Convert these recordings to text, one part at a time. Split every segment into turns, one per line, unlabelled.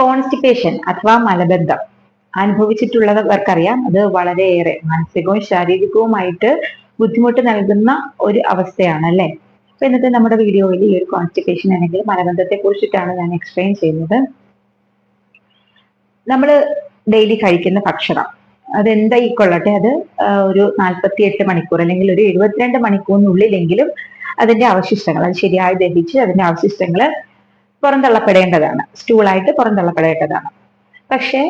Constipation അഥവാ മലബന്ധം അനുഭവിച്ചിട്ടുള്ളവർക്കറിയാം, അത് വളരെയേറെ മാനസികവും ശാരീരികവുമായിട്ട് ബുദ്ധിമുട്ട് നൽകുന്ന ഒരു അവസ്ഥയാണ് അല്ലെ. അപ്പൊ ഇന്നത്തെ നമ്മുടെ വീഡിയോയിൽ ഈ ഒരു കോൺസ്റ്റിപ്പേഷൻ അല്ലെങ്കിൽ മലബന്ധത്തെ കുറിച്ചിട്ടാണ് ഞാൻ എക്സ്പ്ലെയിൻ ചെയ്യുന്നത്. നമ്മൾ ഡെയിലി കഴിക്കുന്ന ഭക്ഷണം അതെന്തായിക്കൊള്ളട്ടെ, അത് ഒരു 48 മണിക്കൂർ അല്ലെങ്കിൽ ഒരു 72 മണിക്കൂറിനുള്ളിലെങ്കിലും അതിന്റെ അവശിഷ്ടങ്ങൾ, അത് ശരിയായി ദഹിച്ച് അതിന്റെ അവശിഷ്ടങ്ങൾ പുറന്തള്ളപ്പെടേണ്ടതാണ്, സ്റ്റൂളായിട്ട് പുറന്തള്ളപ്പെടേണ്ടതാണ്. പക്ഷെ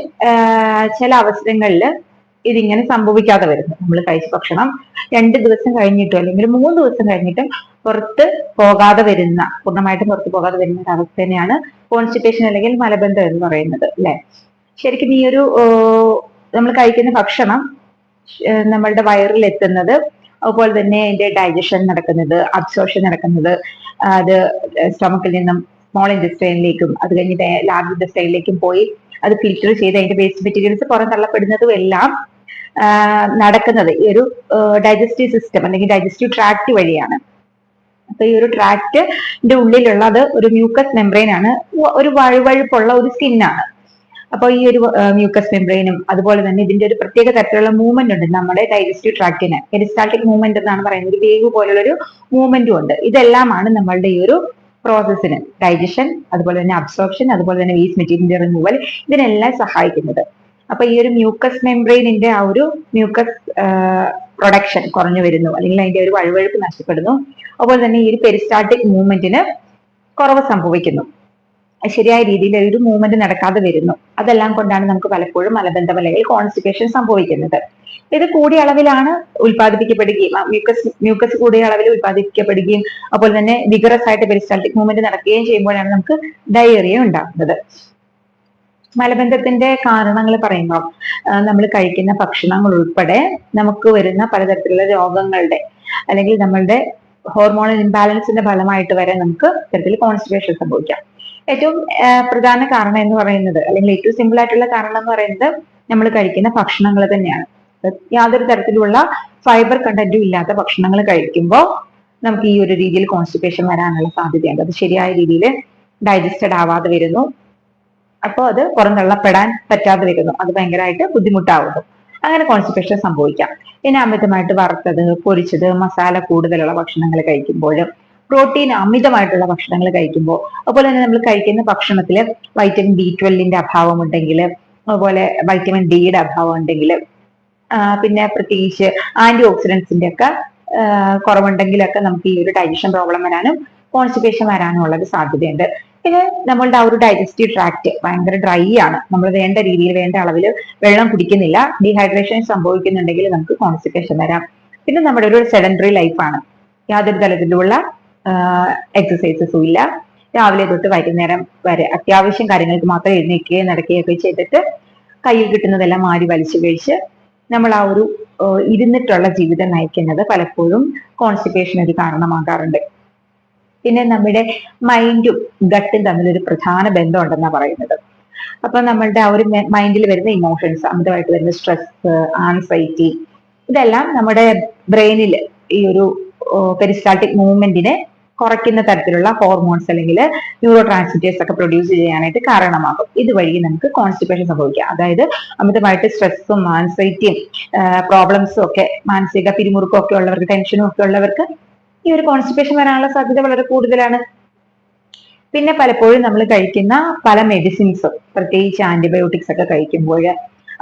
ചില അവസരങ്ങളിൽ ഇതിങ്ങനെ സംഭവിക്കാതെ വരുന്നു. നമ്മൾ കഴിച്ച ഭക്ഷണം 2 ദിവസം കഴിഞ്ഞിട്ടോ അല്ലെങ്കിൽ 3 ദിവസം കഴിഞ്ഞിട്ടും പുറത്ത് പോകാതെ വരുന്ന, പൂർണ്ണമായിട്ടും പുറത്ത് പോകാതെ വരുന്ന ഒരു അവസ്ഥ തന്നെയാണ് കോൺസ്റ്റിപ്പേഷൻ അല്ലെങ്കിൽ മലബന്ധം എന്ന് പറയുന്നത് അല്ലെ. ശരിക്കും ഈ ഒരു നമ്മൾ കഴിക്കുന്ന ഭക്ഷണം നമ്മളുടെ വയറിൽ എത്തുന്നത്, അതുപോലെ തന്നെ അതിന്റെ ഡൈജഷൻ നടക്കുന്നത്, അബ്സോർഷൻ നടക്കുന്നത്, അത് സ്റ്റൊമക്കിൽ നിന്നും സ്മോൾ ഇൻറ്റസ്റ്റൈനിലേക്കും അത് കഴിഞ്ഞിട്ട് ലാർജ് ഇൻറ്റസ്റ്റൈനിലേക്കും പോയി അത് ഫിൽറ്റർ ചെയ്ത് അതിന്റെ വേസ്റ്റ് മെറ്റീരിയൽസ് പുറന്തള്ളപ്പെടുന്നതും എല്ലാം നടക്കുന്നത് ഈ ഒരു ഡൈജസ്റ്റീവ് സിസ്റ്റം അല്ലെങ്കിൽ ഡൈജസ്റ്റീവ് ട്രാക്ട് വഴിയാണ്. അപ്പൊ ഈ ഒരു ട്രാക്റ്റിന്റെ ഉള്ളിലുള്ളത് ഒരു മ്യൂക്കസ് മെംബ്രെയിൻ ആണ്, ഒരു വഴുവഴുപ്പുള്ള ഒരു സ്കിന്നാണ്. അപ്പൊ ഈ ഒരു മ്യൂക്കസ് മെംബ്രെയിനും അതുപോലെ തന്നെ ഇതിന്റെ ഒരു പ്രത്യേക തരത്തിലുള്ള മൂവ്മെന്റ് ഉണ്ട് നമ്മുടെ ഡൈജസ്റ്റീവ് ട്രാക്റ്റിന്. പെരിസ്റ്റാൾട്ടിക് മൂവ്മെന്റ് എന്നാണ് പറയുന്നത്. ഒരു വേവ് പോലുള്ള ഒരു മൂവ്മെന്റും ഉണ്ട്. ഇതെല്ലാമാണ് നമ്മളുടെ ഈ ഒരു പ്രോസസ്സിന്, ഡൈജഷൻ, അതുപോലെ തന്നെ അബ്സോർപ്ഷൻ, അതുപോലെ തന്നെ വേസ്റ്റ് മെറ്റീരിയൽ റിമൂവൽ, ഇതിനെല്ലാം സഹായിക്കുന്നത്. അപ്പൊ ഈ ഒരു മ്യൂക്കസ് മെംബ്രെയിനിന്റെ ആ ഒരു മ്യൂക്കസ് പ്രൊഡക്ഷൻ കുറഞ്ഞു വരുന്നു, അല്ലെങ്കിൽ അതിന്റെ ഒരു വഴുവഴുപ്പ് നഷ്ടപ്പെടുന്നു. അതുപോലെ തന്നെ ഈ ഒരു പെരിസ്റ്റാൾട്ടിക് മൂവ്മെന്റിന് കുറവ് സംഭവിക്കുന്നു, ശരിയായ രീതിയിൽ ഒരു മൂവ്മെന്റ് നടക്കാതെ വരുന്നു. അതെല്ലാം കൊണ്ടാണ് നമുക്ക് പലപ്പോഴും മലബന്ധം അല്ലെങ്കിൽ കോൺസ്റ്റിപ്പേഷൻ സംഭവിക്കുന്നത്. ഇത് കൂടിയ അളവിലാണ് ഉൽപ്പാദിപ്പിക്കപ്പെടുകയും മ്യൂക്കസ് കൂടിയ അളവിൽ ഉൽപ്പാദിപ്പിക്കപ്പെടുകയും അതുപോലെ തന്നെ വിഗറസ് ആയിട്ട് പെരിസ്റ്റാൾട്ടിക് മൂവ്മെന്റ് നടക്കുകയും ചെയ്യുമ്പോഴാണ് നമുക്ക് ഡയേറിയ ഉണ്ടാകുന്നത്. മലബന്ധത്തിന്റെ കാരണങ്ങൾ പറയുമ്പോൾ നമ്മൾ കഴിക്കുന്ന ഭക്ഷണങ്ങൾ ഉൾപ്പെടെ നമുക്ക് വരുന്ന പലതരത്തിലുള്ള രോഗങ്ങളുടെ അല്ലെങ്കിൽ നമ്മളുടെ ഹോർമോണൽ ഇംബാലൻസിന്റെ ഫലമായിട്ട് വരെ നമുക്ക് ഇത്തരത്തിൽ കോൺസ്റ്റിപ്പേഷൻ സംഭവിക്കാം. ഏറ്റവും പ്രധാന കാരണം എന്ന് പറയുന്നത്, അല്ലെങ്കിൽ ഏറ്റവും സിമ്പിൾ ആയിട്ടുള്ള കാരണം എന്ന് പറയുന്നത്, നമ്മൾ കഴിക്കുന്ന ഭക്ഷണങ്ങൾ തന്നെയാണ്. യാതൊരു തരത്തിലുള്ള ഫൈബർ കണ്ടന്റും ഇല്ലാത്ത ഭക്ഷണങ്ങൾ കഴിക്കുമ്പോൾ നമുക്ക് ഈ ഒരു രീതിയിൽ കോൺസ്റ്റിപ്പേഷൻ വരാനുള്ള സാധ്യതയുണ്ട്. അത് ശരിയായ രീതിയിൽ ഡൈജസ്റ്റഡ് ആവാതെ വരുന്നു. അപ്പോൾ അത് പുറന്തള്ളപ്പെടാൻ പറ്റാതെ വരുന്നു, അത് ഭയങ്കരമായിട്ട് ബുദ്ധിമുട്ടാവുന്നു. അങ്ങനെ കോൺസ്റ്റിപ്പേഷൻ സംഭവിക്കാം. പിന്നെ അമിതമായിട്ട് വറുത്തത്, പൊരിച്ചത്, മസാല കൂടുതലുള്ള ഭക്ഷണങ്ങൾ കഴിക്കുമ്പോൾ, പ്രോട്ടീൻ അമിതമായിട്ടുള്ള ഭക്ഷണങ്ങൾ കഴിക്കുമ്പോൾ, അതുപോലെ തന്നെ നമ്മൾ കഴിക്കുന്ന ഭക്ഷണത്തിൽ വൈറ്റമിൻ B12 അഭാവം ഉണ്ടെങ്കിൽ, അതുപോലെ വൈറ്റമിൻ ഡിയുടെ അഭാവം ഉണ്ടെങ്കിൽ, പിന്നെ പ്രത്യേകിച്ച് ആന്റി ഓക്സിഡൻസിന്റെ ഒക്കെ കുറവുണ്ടെങ്കിലൊക്കെ നമുക്ക് ഈ ഒരു ഡൈജഷൻ പ്രോബ്ലം വരാനും കോൺസ്റ്റിപ്പേഷൻ വരാനും ഉള്ളത് സാധ്യതയുണ്ട്. പിന്നെ നമ്മളുടെ ആ ഒരു ഡൈജസ്റ്റീവ് ട്രാക്ട് ഭയങ്കര ഡ്രൈ ആണ്, നമ്മൾ വേണ്ട രീതിയിൽ വേണ്ട അളവിൽ വെള്ളം കുടിക്കുന്നില്ല, ഡീഹൈഡ്രേഷൻ സംഭവിക്കുന്നുണ്ടെങ്കിൽ നമുക്ക് കോൺസ്റ്റിപ്പേഷൻ വരാം. പിന്നെ നമ്മുടെ ഒരു സെഡൻഡറി ലൈഫാണ്, യാതൊരു തരത്തിലുള്ള എക്സസൈസസും ഇല്ല, രാവിലെ തൊട്ട് വൈകുന്നേരം വരെ അത്യാവശ്യം കാര്യങ്ങൾക്ക് മാത്രം എഴുന്നേൽക്കുകയും നടക്കുകയൊക്കെ ചെയ്തിട്ട് കയ്യിൽ കിട്ടുന്നതെല്ലാം മാറി വലിച്ചു കഴിച്ച് നമ്മൾ ആ ഒരു ഇരുന്നിട്ടുള്ള ജീവിതം നയിക്കുന്നത് പലപ്പോഴും കോൺസ്റ്റിപ്പേഷൻ ഒരു കാരണമാകാറുണ്ട്. പിന്നെ നമ്മുടെ മൈൻഡും ഗട്ടും തമ്മിലൊരു പ്രധാന ബന്ധം ഉണ്ടെന്നാണ് പറയുന്നത്. അപ്പൊ നമ്മളുടെ ആ ഒരു മൈൻഡിൽ വരുന്ന ഇമോഷൻസ്, അമിതമായിട്ട് വരുന്ന സ്ട്രെസ്, ആൻസൈറ്റി, ഇതെല്ലാം നമ്മുടെ ബ്രെയിനിൽ ഈ ഒരു പെരിസ്റ്റാൾട്ടിക് മൂവ്മെന്റിനെ കുറയ്ക്കുന്ന തരത്തിലുള്ള ഹോർമോൺസ് അല്ലെങ്കിൽ ന്യൂറോ ട്രാൻസ്മിറ്റേഴ്സ് ഒക്കെ പ്രൊഡ്യൂസ് ചെയ്യാനായിട്ട് കാരണമാകും. ഇതുവഴി നമുക്ക് കോൺസ്റ്റിപ്പേഷൻ സംഭവിക്കാം. അതായത് അമിതമായിട്ട് സ്ട്രെസ്സും ആൻസൈറ്റിയും പ്രോബ്ലംസും ഒക്കെ, മാനസിക പിരിമുറുക്കം ഒക്കെ ഉള്ളവർക്ക്, ടെൻഷനും ഒക്കെ ഉള്ളവർക്ക് ഈ ഒരു കോൺസ്റ്റിപ്പേഷൻ വരാനുള്ള സാധ്യത വളരെ കൂടുതലാണ്. പിന്നെ പലപ്പോഴും നമ്മൾ കഴിക്കുന്ന പല മെഡിസിൻസും, പ്രത്യേകിച്ച് ആന്റിബയോട്ടിക്സ് ഒക്കെ കഴിക്കുമ്പോൾ,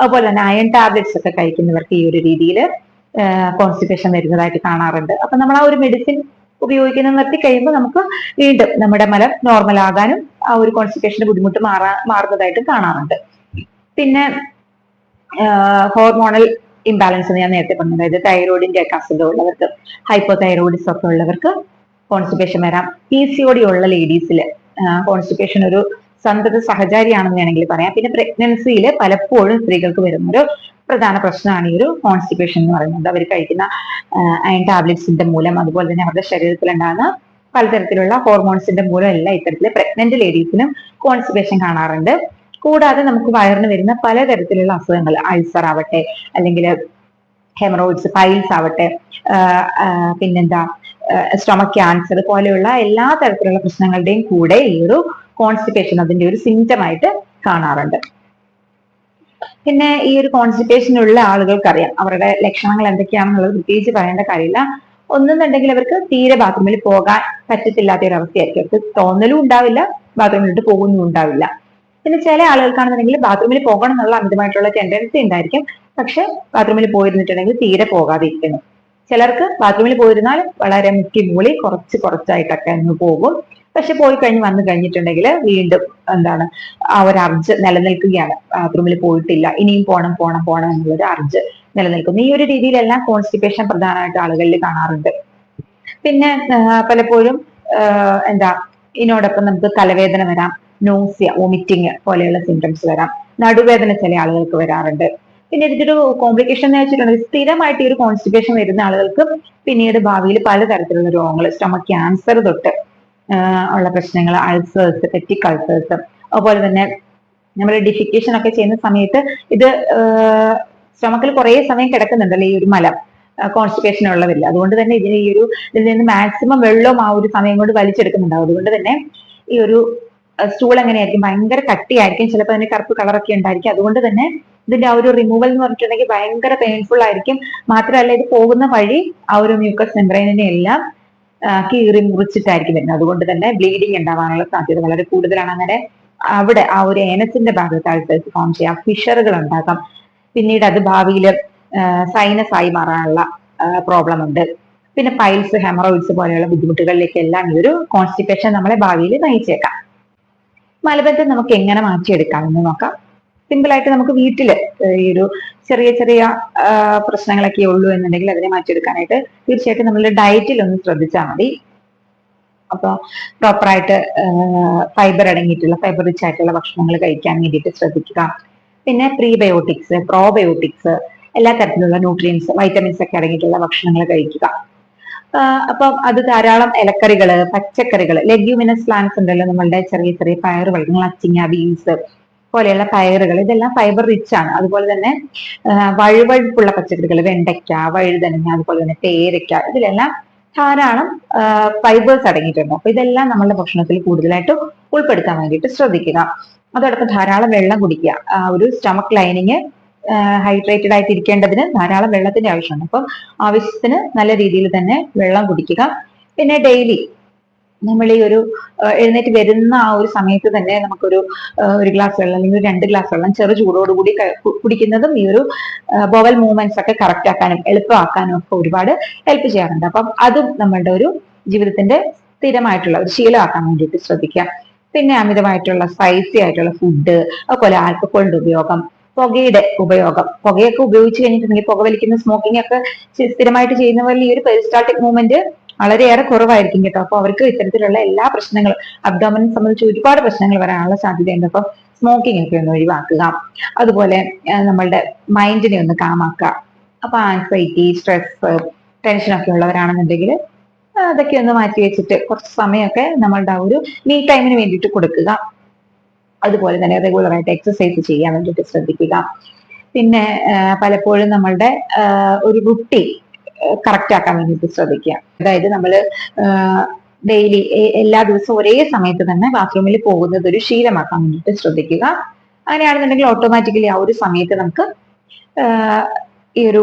അതുപോലെ തന്നെ അയൺ ടാബ്ലറ്റ്സ് ഒക്കെ കഴിക്കുന്നവർക്ക് ഈ ഒരു രീതിയിൽ കോൺസ്റ്റിപ്പേഷൻ വരുന്നതായിട്ട് കാണാറുണ്ട്. അപ്പൊ നമ്മൾ ആ ഒരു മെഡിസിൻ ഉപയോഗിക്കുന്നത് നിർത്തി കഴിയുമ്പോൾ നമുക്ക് വീണ്ടും നമ്മുടെ മലം നോർമൽ ആകാനും ആ ഒരു കോൺസ്റ്റിപ്പേഷന്റെ ബുദ്ധിമുട്ട് മാറുന്നതായിട്ട് കാണാറുണ്ട്. പിന്നെ ഹോർമോണൽ ഇംബാലൻസ് ഞാൻ നേരത്തെ പറഞ്ഞത്, അതായത് തൈറോയിഡിന്റെ ഒക്കെ അസുഖം ഉള്ളവർക്ക്, ഹൈപ്പോ തൈറോയിഡിസം ഒക്കെ ഉള്ളവർക്ക് കോൺസ്റ്റിപ്പേഷൻ വരാം. PCOD ഉള്ള ലേഡീസിൽ കോൺസ്റ്റിപ്പേഷൻ ഒരു സന്തത സഹചാരിയാണെന്ന് വേണമെങ്കിൽ പറയാം. പിന്നെ പ്രഗ്നൻസിയിൽ പലപ്പോഴും സ്ത്രീകൾക്ക് വരുന്നൊരു പ്രധാന പ്രശ്നമാണ് ഈ ഒരു കോൺസ്റ്റിപ്പേഷൻ എന്ന് പറയുന്നത്. അവർ കഴിക്കുന്ന അയൺ ടാബ്ലറ്റ്സിന്റെ മൂലം, അതുപോലെ തന്നെ അവരുടെ ശരീരത്തിൽ ഉണ്ടാകുന്ന പലതരത്തിലുള്ള ഹോർമോൺസിന്റെ മൂലം എല്ലാം ഇത്തരത്തിലെ പ്രഗ്നന്റ് ലേഡീസിനും കോൺസ്റ്റിപ്പേഷൻ കാണാറുണ്ട്. കൂടാതെ നമുക്ക് വയറിന് വരുന്ന പലതരത്തിലുള്ള അസുഖങ്ങൾ, അൾസർ ആവട്ടെ, അല്ലെങ്കിൽ ഹെമറോയിഡ്സ്, പൈൽസ് ആവട്ടെ, പിന്നെന്താ സ്റ്റൊമക് ക്യാൻസർ പോലെയുള്ള എല്ലാ തരത്തിലുള്ള പ്രശ്നങ്ങളുടെയും കൂടെ ഈ ഒരു കോൺസ്റ്റിപ്പേഷൻ അതിന്റെ ഒരു സിംറ്റം ആയിട്ട് കാണാറുണ്ട്. പിന്നെ ഈ ഒരു കോൺസ്റ്റിപ്പേഷനുള്ള ആളുകൾക്കറിയാം അവരുടെ ലക്ഷണങ്ങൾ എന്തൊക്കെയാണെന്നുള്ളത് പ്രത്യേകിച്ച് പറയേണ്ട കാര്യമില്ല. ഒന്നെന്നുണ്ടെങ്കിൽ അവർക്ക് തീരെ ബാത്റൂമിൽ പോകാൻ പറ്റത്തില്ലാത്ത ഒരു അവസ്ഥയായിരിക്കും. അവർക്ക് തോന്നലും ഉണ്ടാവില്ല, ബാത്റൂമിലിട്ട് പോകുന്നും ഉണ്ടാവില്ല. പിന്നെ ചില ആളുകൾക്കാണെന്നുണ്ടെങ്കിൽ ബാത്റൂമിൽ പോകണം എന്നുള്ള അമിതമായിട്ടുള്ള ടെൻഡൻസി ഉണ്ടായിരിക്കും, പക്ഷെ ബാത്റൂമിൽ പോയിരുന്നിട്ടുണ്ടെങ്കിൽ തീരെ പോകാതിരിക്കുന്നു. ചിലർക്ക് ബാത്റൂമിൽ പോയിരുന്നാൽ വളരെ മുക്കി മൂളി കുറച്ചായിട്ടൊക്കെ അങ്ങ് പോകും. പക്ഷെ പോയി കഴിഞ്ഞ് വന്നു കഴിഞ്ഞിട്ടുണ്ടെങ്കിൽ വീണ്ടും ആ ഒരു അർജ് നിലനിൽക്കുകയാണ്. ബാത്റൂമിൽ പോയിട്ടില്ല, ഇനിയും പോണം എന്നുള്ളൊരു അർജ് നിലനിൽക്കുന്നു. ഈ ഒരു രീതിയിലെല്ലാം കോൺസ്റ്റിപ്പേഷൻ പ്രധാനമായിട്ട് ആളുകളിൽ കാണാറുണ്ട്. പിന്നെ പലപ്പോഴും ഇതിനോടൊപ്പം നമുക്ക് തലവേദന വരാം, നോസിയ, വോമിറ്റിങ് പോലെയുള്ള സിംറ്റംസ് വരാം, നടുവേദന ചില ആളുകൾക്ക് വരാറുണ്ട്. പിന്നെ ഇതിന്റെ ഒരു കോംപ്ലിക്കേഷൻ എന്ന് വെച്ചിട്ടുണ്ടെങ്കിൽ സ്ഥിരമായിട്ട് ഈ ഒരു കോൺസ്റ്റിപ്പേഷൻ വരുന്ന ആളുകൾക്ക് പിന്നീട് ഭാവിയിൽ പലതരത്തിലുള്ള രോഗങ്ങൾ, സ്റ്റൊമക് ക്യാൻസർ തൊട്ട് ഉള്ള പ്രശ്നങ്ങൾ, അൾസേഴ്സ്, പെറ്റിക് അൾസേഴ്സ്, അതുപോലെ തന്നെ നമ്മൾ ഡിഫിക്കേഷൻ ഒക്കെ ചെയ്യുന്ന സമയത്ത് ഇത് സ്റ്റൊമക്കിൽ കുറെ സമയം കിടക്കുന്നുണ്ടല്ലോ ഈ ഒരു മലം, കോൺസ്റ്റിപ്പേഷൻ ഉള്ളതില്ല. അതുകൊണ്ട് തന്നെ ഇതിൽ നിന്ന് മാക്സിമം വെള്ളവും ആ ഒരു സമയം കൊണ്ട് വലിച്ചെടുക്കുന്നുണ്ടാവും. അതുകൊണ്ട് തന്നെ ഈ ഒരു സ്റ്റൂൾ എങ്ങനെയായിരിക്കും, ഭയങ്കര കട്ടിയായിരിക്കും, ചിലപ്പോൾ അതിന് കറുപ്പ് കളറൊക്കെ ഉണ്ടായിരിക്കും. അതുകൊണ്ട് തന്നെ ഇതിന്റെ ആ ഒരു റിമൂവൽ എന്ന് പറഞ്ഞിട്ടുണ്ടെങ്കിൽ ഭയങ്കര പെയിൻഫുൾ ആയിരിക്കും. മാത്രമല്ല ഇത് പോകുന്ന വഴി ആ ഒരു മ്യൂക്കസ് മെംബ്രെയിനിനെ എല്ലാം കീറി മുറിച്ചിട്ടായിരിക്കും വരുന്നത്. അതുകൊണ്ട് തന്നെ ബ്ലീഡിങ് ഉണ്ടാവാനുള്ള സാധ്യത വളരെ കൂടുതലാണ്. അങ്ങനെ അവിടെ ആ ഒരു ഏനസിന്റെ ഭാഗത്ത് അൾസേഴ്സ് ഫോം ചെയ്യാം, ഫിഷറുകൾ ഉണ്ടാക്കാം. പിന്നീട് അത് ഭാവിയിൽ സൈനസ് ആയി മാറാനുള്ള പ്രോബ്ലം ഉണ്ട്. പിന്നെ പൈൽസ്, ഹെമറോയിഡ്സ് പോലെയുള്ള ബുദ്ധിമുട്ടുകളിലേക്കെല്ലാം ഈ ഒരു കോൺസ്റ്റിപ്പേഷൻ നമ്മളെ ഭാവിയിൽ നയിച്ചേക്കാം. മലബന്ധം നമുക്ക് എങ്ങനെ മാറ്റിയെടുക്കാമെന്ന് നോക്കാം. സിമ്പിൾ ആയിട്ട് നമുക്ക് വീട്ടില് ഈ ഒരു ചെറിയ പ്രശ്നങ്ങളൊക്കെ ഉള്ളൂ എന്നുണ്ടെങ്കിൽ അതിനെ മാറ്റിയെടുക്കാനായിട്ട് തീർച്ചയായിട്ടും നമ്മളുടെ ഡയറ്റിൽ ഒന്ന് ശ്രദ്ധിച്ചാൽ മതി. അപ്പൊ പ്രോപ്പറായിട്ട് ഫൈബർ അടങ്ങിയിട്ടുള്ള, ഫൈബർ റിച്ച് ആയിട്ടുള്ള ഭക്ഷണങ്ങൾ കഴിക്കാൻ വേണ്ടിയിട്ട് ശ്രദ്ധിക്കുക. പിന്നെ പ്രീബയോട്ടിക്സ്, പ്രോബയോട്ടിക്സ്, എല്ലാ തരത്തിലുള്ള ന്യൂട്രിയൻസ്, വൈറ്റമിൻസ് ഒക്കെ അടങ്ങിയിട്ടുള്ള ഭക്ഷണങ്ങൾ കഴിക്കുക. അപ്പം അത് ധാരാളം ഇലക്കറികള്, പച്ചക്കറികൾ, ലെഗ്യൂമിനസ് പ്ലാന്റ്സ് ഉണ്ടല്ലോ നമ്മളുടെ ചെറിയ പയർ വർഗ്ഗങ്ങൾ, അച്ചിങ്ങ, ബീൻസ് പോലെയുള്ള പയറുകൾ, ഇതെല്ലാം ഫൈബർ റിച്ച് ആണ്. അതുപോലെ തന്നെ വഴുവഴുപ്പുള്ള പച്ചക്കറികൾ, വെണ്ടയ്ക്ക, വഴുതനങ്ങ, അതുപോലെ തന്നെ പേരയ്ക്ക, ഇതിലെല്ലാം ധാരാളം ഫൈബേഴ്സ് അടങ്ങിയിട്ടുണ്ട്. അപ്പൊ ഇതെല്ലാം നമ്മളുടെ ഭക്ഷണത്തിൽ കൂടുതലായിട്ട് ഉൾപ്പെടുത്താൻ വേണ്ടിയിട്ട് ശ്രദ്ധിക്കുക. അതോടൊപ്പം ധാരാളം വെള്ളം കുടിക്കുക. ഒരു സ്റ്റമക് ലൈനിങ് ഹൈഡ്രേറ്റഡ് ആയിട്ട് ഇരിക്കേണ്ടതിന് ധാരാളം വെള്ളത്തിന്റെ ആവശ്യമുണ്ട്. അപ്പം ആവശ്യത്തിന് നല്ല രീതിയിൽ തന്നെ വെള്ളം കുടിക്കുക. പിന്നെ ഡെയിലി നമ്മൾ ഈ ഒരു എഴുന്നേറ്റ് വരുന്ന ആ ഒരു സമയത്ത് തന്നെ നമുക്കൊരു ഗ്ലാസ് വെള്ളം അല്ലെങ്കിൽ 2 ഗ്ലാസ് വെള്ളം ചെറു ചൂടോടുകൂടി കുടിക്കുന്നതും ഈ ഒരു ബോവൽ മൂവ്മെന്റ്സ് ഒക്കെ കറക്റ്റ് ആക്കാനും എളുപ്പമാക്കാനും ഒക്കെ ഒരുപാട് ഹെൽപ്പ് ചെയ്യാറുണ്ട്. അപ്പം അതും നമ്മളുടെ ഒരു ജീവിതത്തിന്റെ സ്ഥിരമായിട്ടുള്ള ഒരു ശീലമാക്കാൻ വേണ്ടിയിട്ട് ശ്രദ്ധിക്കാം. പിന്നെ അമിതമായിട്ടുള്ള സ്പൈസി ആയിട്ടുള്ള ഫുഡ്, അതുപോലെ ആൽക്കഹോളിന്റെ ഉപയോഗം, പുകയുടെ ഉപയോഗം, പുകയൊക്കെ ഉപയോഗിച്ച് കഴിഞ്ഞിട്ടുണ്ടെങ്കിൽ, പുകവലിക്കുന്ന സ്മോക്കിംഗ് ഒക്കെ സ്ഥിരമായിട്ട് ചെയ്യുന്നവരിൽ ഈ ഒരു പെരിസ്റ്റാൾട്ടിക് മൂവ്മെന്റ് വളരെയേറെ കുറവായിരിക്കും കേട്ടോ. അപ്പൊ അവർക്ക് ഇത്തരത്തിലുള്ള എല്ലാ പ്രശ്നങ്ങളും, അബ്ഡോമിനെ സംബന്ധിച്ച് ഒരുപാട് പ്രശ്നങ്ങൾ വരാനുള്ള സാധ്യതയുണ്ട്. അപ്പൊ സ്മോക്കിംഗ് ഒക്കെ ഒന്ന് ഒഴിവാക്കുക. അതുപോലെ നമ്മളുടെ മൈൻഡിനെ ഒന്ന് കാമാക്കുക. അപ്പൊ ആൻസൈറ്റി, സ്ട്രെസ്, ടെൻഷൻ ഒക്കെ ഉള്ളവരാണെന്നുണ്ടെങ്കിൽ അതൊക്കെ ഒന്ന് മാറ്റി വെച്ചിട്ട് കുറച്ച് സമയമൊക്കെ നമ്മളുടെ ആ ഒരു മീ ടൈമിന് വേണ്ടിയിട്ട് കൊടുക്കുക. അതുപോലെ തന്നെ റെഗുലർ ആയിട്ട് എക്സസൈസ് ചെയ്യാൻ വേണ്ടിയിട്ട് ശ്രദ്ധിക്കുക. പിന്നെ പലപ്പോഴും നമ്മളുടെ ഒരു റുട്ടീൻ കറക്റ്റ് ആക്കാൻ വേണ്ടിയിട്ട് ശ്രദ്ധിക്കുക. അതായത് നമ്മൾ ഡെയിലി എല്ലാ ദിവസവും ഒരേ സമയത്ത് തന്നെ ബാത്റൂമിൽ പോകുന്നത് ഒരു ശീലമാക്കാൻ വേണ്ടിയിട്ട് ശ്രദ്ധിക്കുക. അങ്ങനെയാണെന്നുണ്ടെങ്കിൽ ഓട്ടോമാറ്റിക്കലി ആ ഒരു സമയത്ത് നമുക്ക് ഈ ഒരു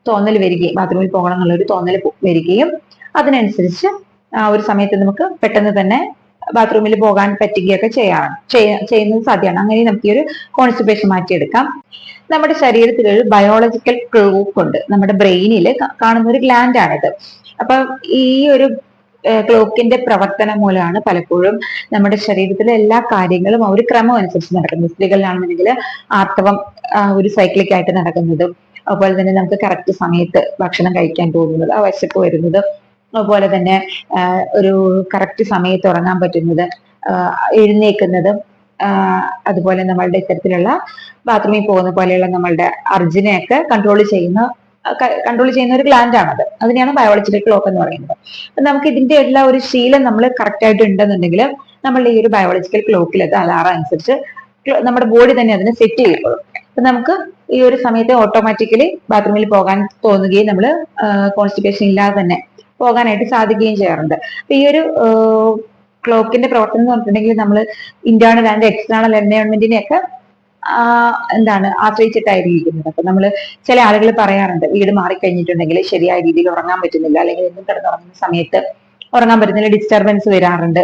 തോന്നൽ വരികയും, ബാത്റൂമിൽ പോകണം എന്നുള്ള ഒരു തോന്നൽ വരികയും അതിനനുസരിച്ച് ആ ഒരു സമയത്ത് നമുക്ക് പെട്ടെന്ന് തന്നെ ബാത്റൂമിൽ പോകാൻ പറ്റുകയൊക്കെ ചെയ്യുന്നത് സാധ്യമാണ്. അങ്ങനെ നമുക്ക് ഈ ഒരു കോൺസ്റ്റിപ്പേഷൻ മാറ്റിയെടുക്കാം. നമ്മുടെ ശരീരത്തിൽ ഒരു ബയോളജിക്കൽ ക്ലോക്ക് ഉണ്ട്. നമ്മുടെ ബ്രെയിനിൽ കാണുന്ന ഒരു ഗ്ലാൻഡ് ആണിത്. അപ്പൊ ഈ ഒരു ക്ലോക്കിന്റെ പ്രവർത്തനം മൂലമാണ് പലപ്പോഴും നമ്മുടെ ശരീരത്തിലെ എല്ലാ കാര്യങ്ങളും ആ ഒരു ക്രമം അനുസരിച്ച് നടക്കുന്നത്. സ്ത്രീകളിലാണെന്നുണ്ടെങ്കിൽ ആർത്തവം ഒരു സൈക്ലിക് ആയിട്ട് നടക്കുന്നതും, അതുപോലെ തന്നെ നമുക്ക് കറക്റ്റ് സമയത്ത് ഭക്ഷണം കഴിക്കാൻ തോന്നുന്നത്, ആ വിശപ്പ് വരുന്നത്, അതുപോലെ തന്നെ ഒരു കറക്റ്റ് സമയത്ത് ഉറങ്ങാൻ പറ്റുന്നത്, എഴുന്നേൽക്കുന്നത്, അതുപോലെ നമ്മളുടെ ഇത്തരത്തിലുള്ള ബാത്റൂമിൽ പോകുന്ന പോലെയുള്ള നമ്മളുടെ അർജിനെയൊക്കെ കൺട്രോൾ ചെയ്യുന്ന ഒരു ഗ്ലാൻഡ് ആണത്. അതിനെയാണ് ബയോളജിക്കൽ ക്ലോക്ക് എന്ന് പറയുന്നത്. അപ്പൊ നമുക്ക് ഇതിന്റെ എല്ലാ ഒരു ശീലം നമ്മൾ കറക്റ്റ് ആയിട്ട് ഉണ്ടെന്നുണ്ടെങ്കിൽ നമ്മളുടെ ഈ ഒരു ബയോളജിക്കൽ ക്ലോക്കിൽ അത് അലാറം അനുസരിച്ച് നമ്മുടെ ബോഡി തന്നെ അതിനെ സെറ്റ് ചെയ്യപ്പെടും. അപ്പൊ നമുക്ക് ഈ ഒരു സമയത്ത് ഓട്ടോമാറ്റിക്കലി ബാത്റൂമിൽ പോകാൻ തോന്നുകയും നമ്മൾ കോൺസ്റ്റിപ്പേഷൻ ഇല്ലാതെ തന്നെ പോകാനായിട്ട് സാധിക്കുകയും ചെയ്യാറുണ്ട്. അപ്പൊ ഈ ഒരു ക്ലോക്കിന്റെ പ്രവർത്തനം എന്ന് പറഞ്ഞിട്ടുണ്ടെങ്കിൽ നമ്മൾ ഇന്റേണൽ ആൻഡ് എക്സ്റ്റേണൽ എൻവയോൺമെന്റിനെ ഒക്കെ എന്താണ് ആശ്രയിച്ചിട്ടായിരിക്കും ഇരിക്കുന്നത്. അപ്പൊ നമ്മൾ ചില ആളുകൾ പറയാറുണ്ട് വീട് മാറിക്കഴിഞ്ഞിട്ടുണ്ടെങ്കിൽ ശരിയായ രീതിയിൽ ഉറങ്ങാൻ പറ്റുന്നില്ല, അല്ലെങ്കിൽ എന്നും കിടന്നുറങ്ങുന്ന സമയത്ത് ഉറങ്ങാൻ പറ്റുന്നില്ല, ഡിസ്റ്റർബൻസ് വരാറുണ്ട്.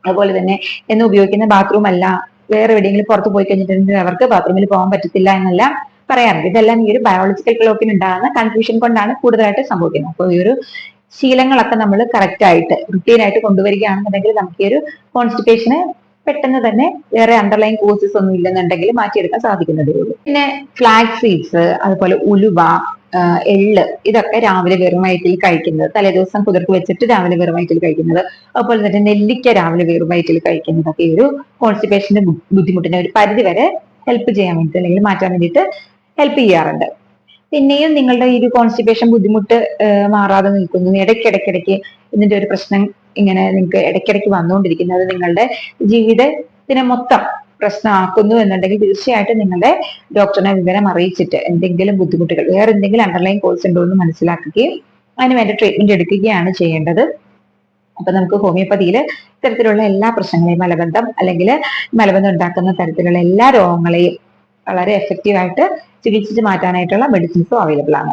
അതുപോലെ തന്നെ എന്ന് ഉപയോഗിക്കുന്ന ബാത്റൂം അല്ല വേറെ എവിടെയെങ്കിലും പുറത്ത് പോയി കഴിഞ്ഞിട്ടുണ്ടെങ്കിൽ അവർക്ക് ബാത്റൂമിൽ പോകാൻ പറ്റത്തില്ല എന്നല്ല പറയാറുണ്ട്. ഇതെല്ലാം ഈ ഒരു ബയോളജിക്കൽ ക്ലോക്കിന് ഉണ്ടാകുന്ന കൺഫ്യൂഷൻ കൊണ്ടാണ് കൂടുതലായിട്ട് സംഭവിക്കുന്നത്. അപ്പോൾ ഈ ഒരു ശീലങ്ങളൊക്കെ നമ്മൾ കറക്റ്റ് ആയിട്ട് റുട്ടീനായിട്ട് കൊണ്ടുവരികയാണെന്നുണ്ടെങ്കിൽ നമുക്ക് ഈ ഒരു കോൺസ്റ്റിപ്പേഷന് പെട്ടെന്ന് തന്നെ വേറെ അണ്ടർലൈൻ കോസസ് ഒന്നും ഇല്ലെന്നുണ്ടെങ്കിൽ മാറ്റിയെടുക്കാൻ സാധിക്കുന്നതേ ഉള്ളൂ. പിന്നെ ഫ്ലാക്സ് സീഡ്സ്, അതുപോലെ ഉലുവ, എള്ള്, ഇതൊക്കെ രാവിലെ വെറും വയറ്റിൽ കഴിക്കുന്നത്, തലേദിവസം കുതിർത്ത് വെച്ചിട്ട് രാവിലെ വെറും വയറ്റിൽ കഴിക്കുന്നത്, അതുപോലെ തന്നെ നെല്ലിക്ക രാവിലെ വെറും വയറ്റിൽ കഴിക്കുന്നതൊക്കെ ഈ ഒരു കോൺസ്റ്റിപ്പേഷന്റെ ബുദ്ധിമുട്ടിനെ ഒരു പരിധി വരെ ഹെൽപ്പ് ചെയ്യാൻ വേണ്ടിയിട്ട് അല്ലെങ്കിൽ മാറ്റാൻ വേണ്ടിയിട്ട് ഹെൽപ്പ് ചെയ്യാറുണ്ട്. പിന്നെയും നിങ്ങളുടെ ഈ ഒരു കോൺസ്റ്റിപ്പേഷൻ ബുദ്ധിമുട്ട് മാറാതെ നിൽക്കുന്നു, ഇടയ്ക്കിടയ്ക്കിടയ്ക്ക് ഇതിന്റെ ഒരു പ്രശ്നം ഇങ്ങനെ നിങ്ങൾക്ക് ഇടയ്ക്കിടയ്ക്ക് വന്നുകൊണ്ടിരിക്കുന്നത് നിങ്ങളുടെ ജീവിതത്തിനെ മൊത്തം പ്രശ്നമാക്കുന്നു എന്നുണ്ടെങ്കിൽ തീർച്ചയായിട്ടും നിങ്ങളുടെ ഡോക്ടറിനെ വിവരം അറിയിച്ചിട്ട് എന്തെങ്കിലും ബുദ്ധിമുട്ടുകൾ വേറെ എന്തെങ്കിലും അണ്ടർലൈൻ കോഴ്സ് ഉണ്ടോ എന്ന് മനസ്സിലാക്കുകയും അതിന് വേണ്ട ട്രീറ്റ്മെന്റ് എടുക്കുകയാണ് ചെയ്യേണ്ടത്. അപ്പൊ നമുക്ക് ഹോമിയോപ്പതിയിൽ ഇത്തരത്തിലുള്ള എല്ലാ പ്രശ്നങ്ങളെയും മലബന്ധം അല്ലെങ്കിൽ മലബന്ധം ഉണ്ടാക്കുന്ന തരത്തിലുള്ള എല്ലാ രോഗങ്ങളെയും വളരെ എഫക്റ്റീവ് ആയിട്ട് ചികിത്സിച്ച് മാറ്റാനായിട്ടുള്ള മെഡിസിൻസും അവൈലബിൾ ആണ്.